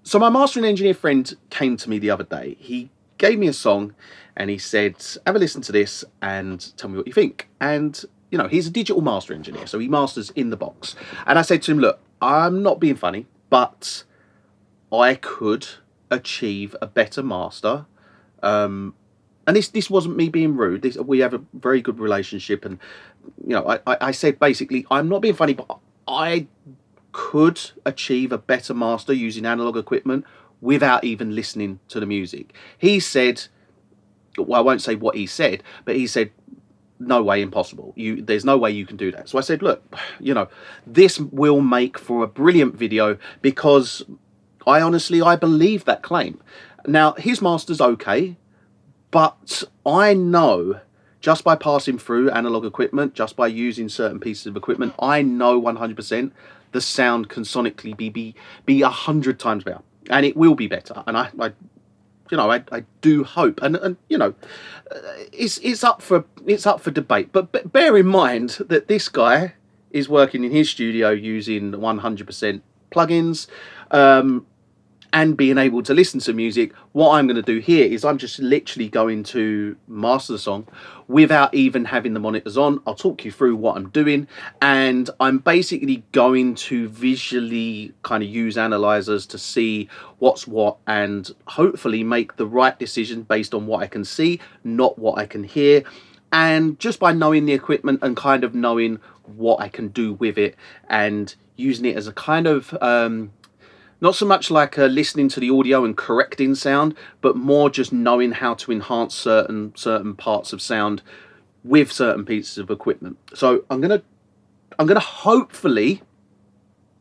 So my mastering engineer friend came to me the other day. He gave me a song and he said, have a listen to this and tell me what you think. And, you know, he's a digital master engineer, so he masters in the box. And I said to him, look, I'm not being funny, but I could achieve a better master. And this wasn't me being rude. We have a very good relationship. And, you know, I said basically, I'm not being funny, but I could achieve a better master using analog equipment without even listening to the music. He said, well, I won't say what he said, but he said, no way, impossible. There's no way you can do that. So I said, look, you know, this will make for a brilliant video because I believe that claim. Now, his master's okay, but I know just by passing through analog equipment, just by using certain pieces of equipment, I know 100% the sound can sonically be 100 times better, and it will be better. And I do hope, and you know, it's up for debate. But bear in mind that this guy is working in his studio using 100% plugins, and being able to listen to music. What I'm going to do here is I'm just literally going to master the song without even having the monitors on. I'll talk you through what I'm doing, and I'm basically going to visually kind of use analyzers to see what's what and hopefully make the right decision based on what I can see, not what I can hear. And just by knowing the equipment and kind of knowing what I can do with it and using it as a kind of not so much like listening to the audio and correcting sound, but more just knowing how to enhance certain parts of sound with certain pieces of equipment. So I'm gonna hopefully,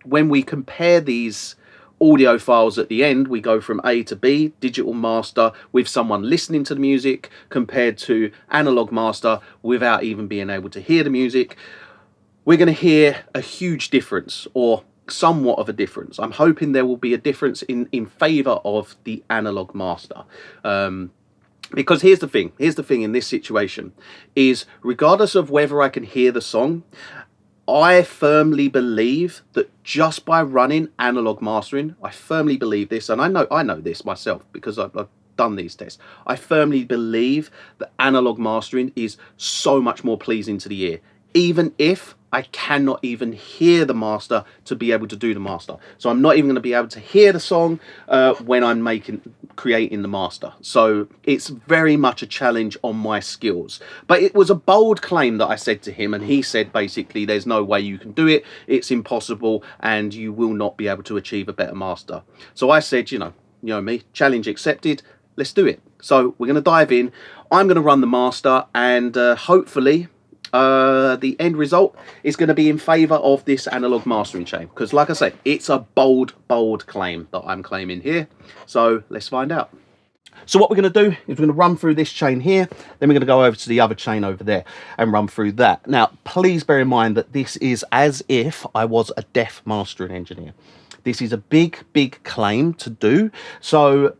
when we compare these audio files at the end, we go from A to B, digital master with someone listening to the music compared to analog master without even being able to hear the music. We're going to hear a huge difference, or somewhat of a difference. I'm hoping there will be a difference in favor of the analog master, because here's the thing in this situation is, regardless of whether I can hear the song, I firmly believe that just by running analog mastering, I firmly believe this, and I know this myself because I've done these tests. I firmly believe that analog mastering is so much more pleasing to the ear, even if I cannot even hear the master to be able to do the master. So I'm not even going to be able to hear the song when I'm creating the master. So it's very much a challenge on my skills. But it was a bold claim that I said to him, and he said basically there's no way you can do it, it's impossible, and you will not be able to achieve a better master. So I said, you know me, challenge accepted, let's do it. So we're going to dive in. I'm going to run the master, and hopefully the end result is going to be in favor of this analog mastering chain, because like I say, it's a bold claim that I'm claiming here. So let's find out. So what we're going to do is we're going to run through this chain here, then we're going to go over to the other chain over there and run through that. Now please bear in mind that this is as if I was a deaf mastering engineer. This is a big claim to do. So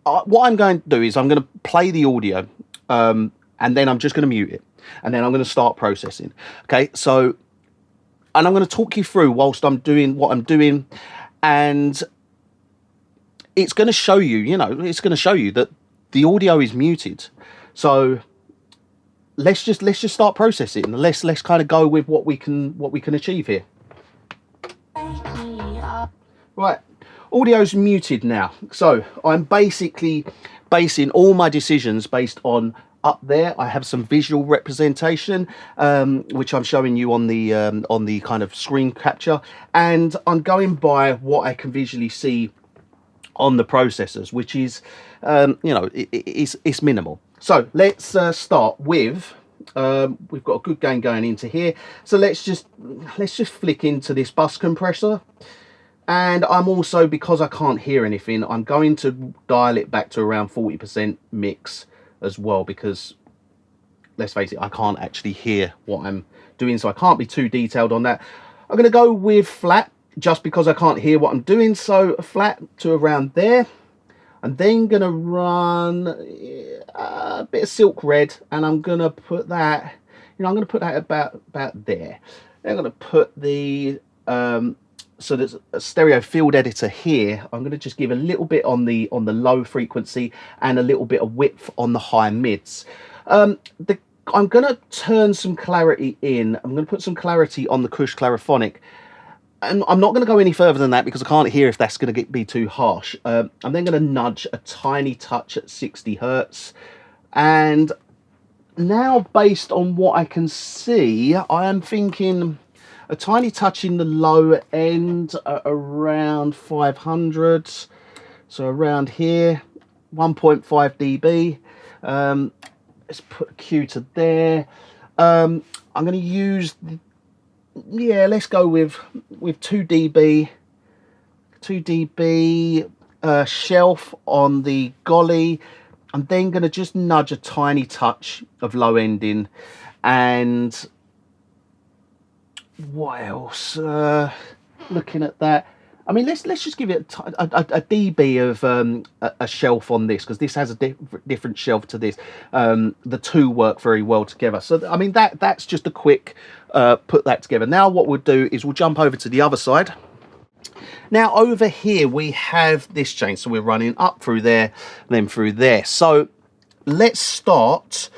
what I'm going to do is I'm going to play the audio, and then I'm just going to mute it. And then I'm going to start processing. Okay, so, and I'm going to talk you through whilst I'm doing what I'm doing, and it's going to show you, it's going to show you that the audio is muted. So let's just start processing. Let's kind of go with what we can achieve here. Right, audio's muted now. So I'm basically basing all my decisions based on. Up there I have some visual representation, which I'm showing you on the kind of screen capture, and I'm going by what I can visually see on the processors, which is it's minimal. So let's start with we've got a good gain going into here, so let's just flick into this bus compressor. And I'm also, because I can't hear anything, I'm going to dial it back to around 40% mix as well, because let's face it, I can't actually hear what I'm doing, so I can't be too detailed on that. I'm going to go with flat just because I can't hear what I'm doing, so flat to around there. I'm then going to run a bit of silk red, and I'm going to put that, I'm going to put that about there. Then I'm going to put the so there's a stereo field editor here. I'm going to just give a little bit on the low frequency and a little bit of width on the high mids. I'm going to turn some clarity in. I'm going to put some clarity on the Cush Clariphonic. And I'm not going to go any further than that because I can't hear if that's going to be too harsh. I'm then going to nudge a tiny touch at 60 Hertz. And now, based on what I can see, I am thinking a tiny touch in the low end around 500. So around here, 1.5 dB. Let's put a Q to there. I'm going to use... Yeah, let's go with 2 dB shelf on the golly. I'm then going to just nudge a tiny touch of low end in. And what else? Looking at that, I mean, let's just give it a dB of a shelf on this, because this has a different shelf to this. The two work very well together. So I mean, that's just a quick put that together. Now what we'll do is we'll jump over to the other side. Now over here we have this chain, so we're running up through there, then through there. So let's start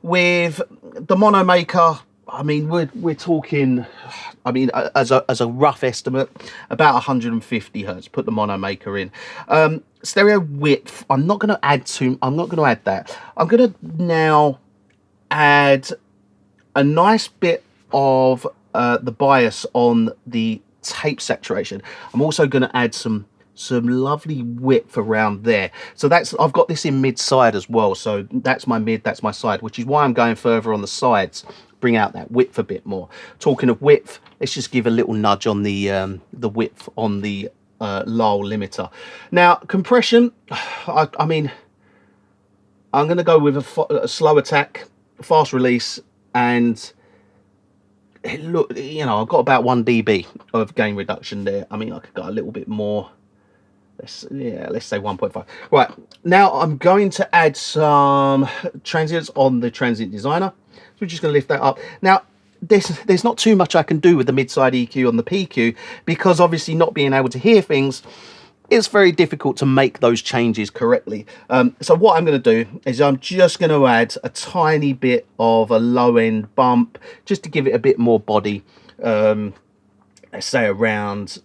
with the mono maker. I mean, we're talking, I mean, as a rough estimate, about 150 hertz. Put the mono maker in. Stereo width, I'm not going to add that. I'm going to now add a nice bit of the bias on the tape saturation. I'm also going to add some lovely width around there. So I've got this in mid side as well. So that's my mid, that's my side, which is why I'm going further on the sides. Bring out that width a bit more. Talking of width, let's just give a little nudge on the width on the lull limiter. Now compression, I mean, I'm going to go with a slow attack, fast release, and look, you know, I've got about 1 dB of gain reduction there. I mean, I could go a little bit more. Let's say 1.5. Right, now I'm going to add some transients on the transient designer. So we're just going to lift that up. Now, there's not too much I can do with the mid-side EQ on the PQ, because obviously not being able to hear things, it's very difficult to make those changes correctly. So what I'm going to do is I'm just going to add a tiny bit of a low-end bump, just to give it a bit more body. Let's say around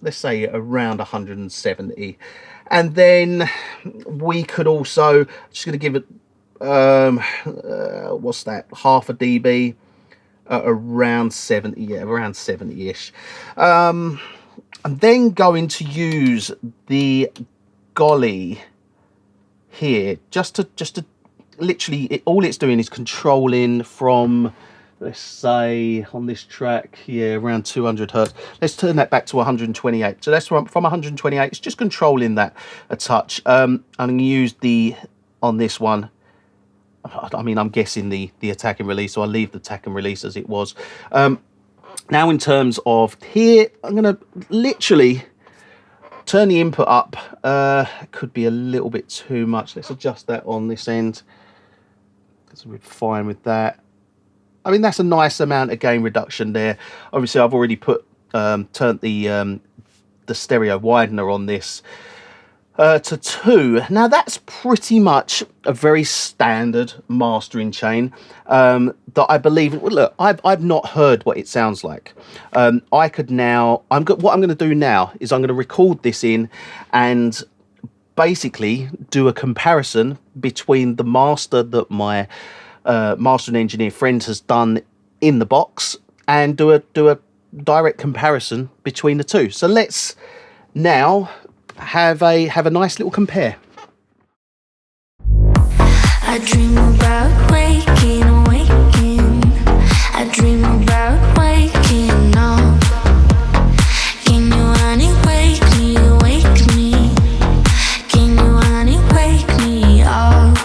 170. And then we could also, just going to give it, what's that, half a dB, around 70, yeah, around 70-ish. I'm then going to use the golly here, just to literally, all it's doing is controlling from, let's say on this track, yeah, around 200 hertz. Let's turn that back to 128. So that's from 128. It's just controlling that a touch. I'm going to use on this one, I mean, I'm guessing the attack and release, so I'll leave the attack and release as it was. Now in terms of here, I'm going to literally turn the input up. Could be a little bit too much. Let's adjust that on this end. So we're fine with that. I mean, that's a nice amount of gain reduction there. Obviously, I've already turned the stereo widener on this to 2. Now, that's pretty much a very standard mastering chain that I believe. Look, I've not heard what it sounds like. I could now. What I'm going to do now is I'm going to record this in and basically do a comparison between the master that my mastering engineer friend has done in the box, and do a direct comparison between the two. So let's now have a nice little compare. I dream about waking. I dream about waking up. Can you honey wake me? Can you honey wake me up?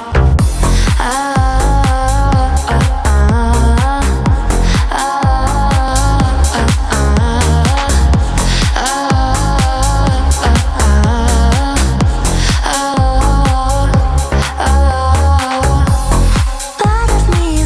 Part of me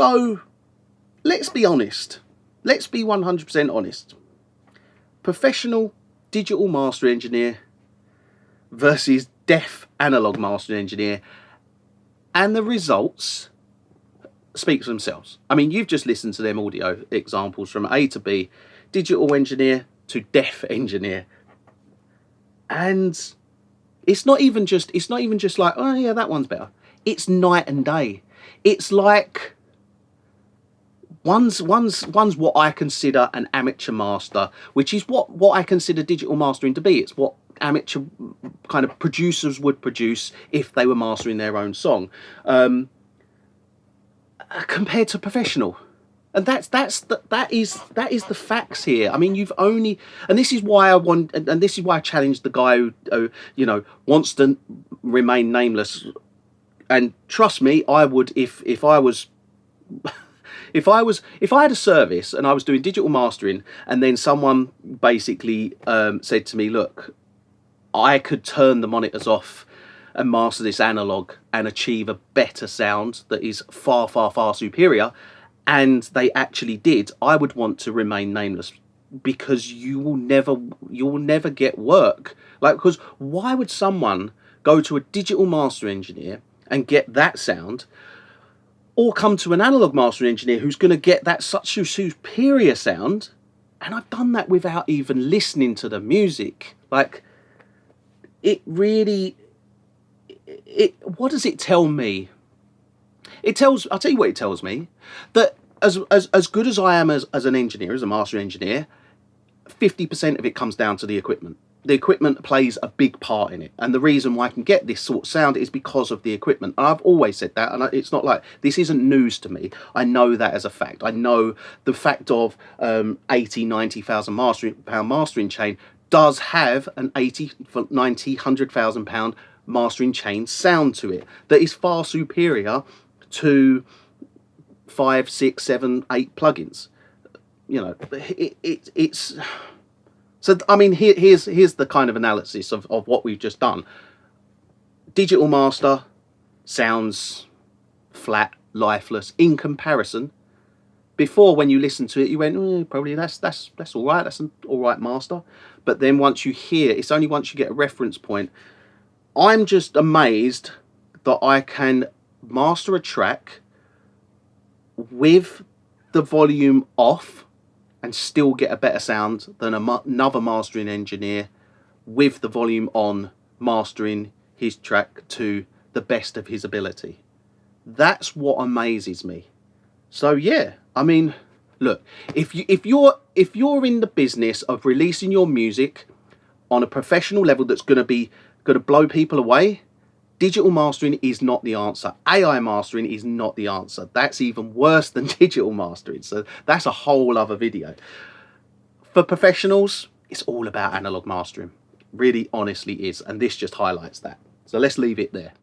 So let's be honest. Let's be 100% honest. Professional digital master engineer versus deaf analog master engineer, and the results speak for themselves. I mean, you've just listened to them audio examples from A to B, digital engineer to deaf engineer, and it's not even just like, oh yeah, that one's better. It's night and day. It's like one's what I consider an amateur master, which is what I consider digital mastering to be. It's what amateur kind of producers would produce if they were mastering their own song, compared to professional. And that is the facts here. I mean, you've only, and this is why I challenged the guy who wants to remain nameless. And trust me, I would if I was if I had a service and I was doing digital mastering, and then someone basically said to me, look, I could turn the monitors off and master this analog and achieve a better sound that is far, far, far superior, and they actually did, I would want to remain nameless, because you will never get work. Like, because why would someone go to a digital master engineer and get that sound, or come to an analog master engineer who's going to get that such a superior sound? And I've done that without even listening to the music. Like, it really, what does it tell me? I'll tell you what it tells me, that as good as I am as an engineer, as a master engineer, 50% of it comes down to the equipment. The equipment plays a big part in it, and the reason why I can get this sort of sound is because of the equipment. And I've always said that, and it's not like this isn't news to me. I know that as a fact. I know the fact of 80, 90,000 pound mastering chain does have an 80, 90, 100,000 pound mastering chain sound to it that is far superior to 5, 6, 7, 8 plugins. It's so. I mean, here's the kind of analysis of what we've just done. Digital master sounds flat, lifeless in comparison. Before, when you listen to it, you went, probably that's all right. That's an all right master. But then once you hear, it's only once you get a reference point. I'm just amazed that I can master a track with the volume off and still get a better sound than another mastering engineer with the volume on, mastering his track to the best of his ability. That's what amazes me. So yeah, I mean, look, if you're in the business of releasing your music on a professional level that's going to blow people away, digital mastering is not the answer. AI mastering is not the answer. That's even worse than digital mastering. So that's a whole other video. For professionals, it's all about analog mastering. Really, honestly is. And this just highlights that. So let's leave it there.